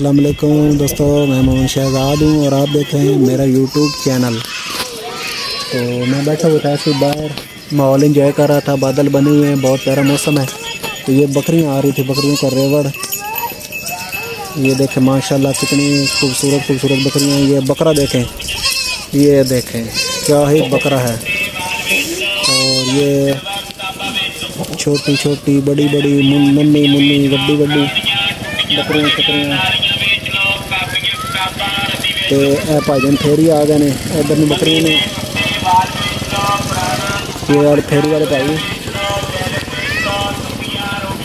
अस्सलाम वालेकुम दोस्तों, मैं मोहम्मद शहजाद हूँ और आप देख रहे हैं मेरा यूट्यूब चैनल। तो मैं बैठा हुआ था ऐसे बाहर, माहौल इंजॉय कर रहा था। बादल बने हुए हैं, बहुत प्यारा मौसम है। तो ये बकरियाँ आ रही थी, बकरियों का रेवड़। ये देखें माशाल्लाह कितनी खूबसूरत खूबसूरत बकरियाँ हैं। ये बकरा देखें, ये देखें क्या ही बकरा है। और ये छोटी छोटी बड़ी बड़ी नन्ही मुन्नी बड़ी बड़ी बकरियाँ शकरियाँ। तो ए भाईजान फेरी आ गए ने, इधर ने बकरियाँ ने। ये वाले फेरी वाले भाई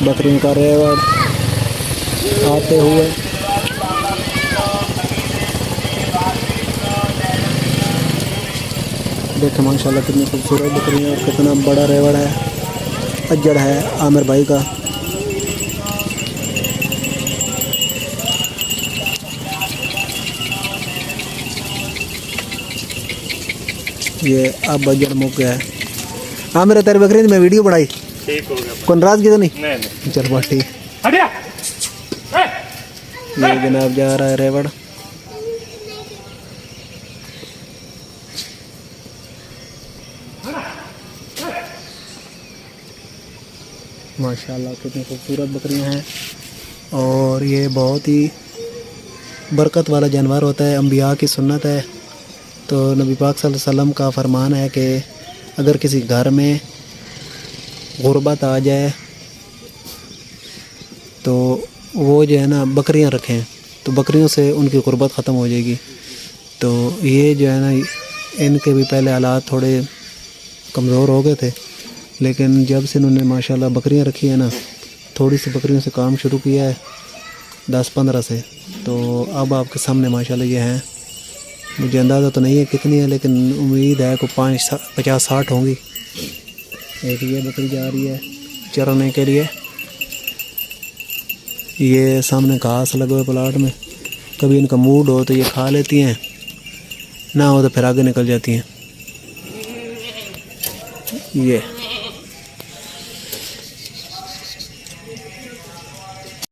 बकरियों का रेवड़ आते हुए। देखें माशाल्लाह कितनी खूबसूरत बकरियाँ और कितना बड़ा रेवड़ है। अजड़ है आमिर भाई का। ये अब अजड़ मुक गया है। आमिर तेरी बकरी में वीडियो बनाई, ठीक हो गया। कौन राज की तो नहीं? नहीं चल बात ठीक। ये जनाब जा रहा है रेवड़। माशाल्लाह कितनी खूबसूरत बकरियां हैं। और ये बहुत ही बरकत वाला जानवर होता है, अंबिया की सुन्नत है। तो नबी पाक सल्लल्लाहु अलैहि वसल्लम का फरमान है कि अगर किसी घर में गुर्बत आ जाए तो वो जो है ना बकरियां रखें, तो बकरियों से उनकी गुर्बत ख़त्म हो जाएगी। तो ये जो है ना, इनके भी पहले हालात थोड़े कमज़ोर हो गए थे, लेकिन जब से इन्होंने माशाल्लाह बकरियां रखी है ना, थोड़ी सी बकरियों से काम शुरू किया है 10-15 से, तो अब आपके सामने माशाल्लाह ये हैं। मुझे अंदाज़ा तो नहीं है कितनी है, लेकिन उम्मीद है को 50-60 होंगी। एक ये बकरी जा रही है चरने के लिए। ये सामने घास लगे हुए प्लाट में, कभी इनका मूड हो तो ये खा लेती हैं, ना हो तो फिर आगे निकल जाती हैं। ये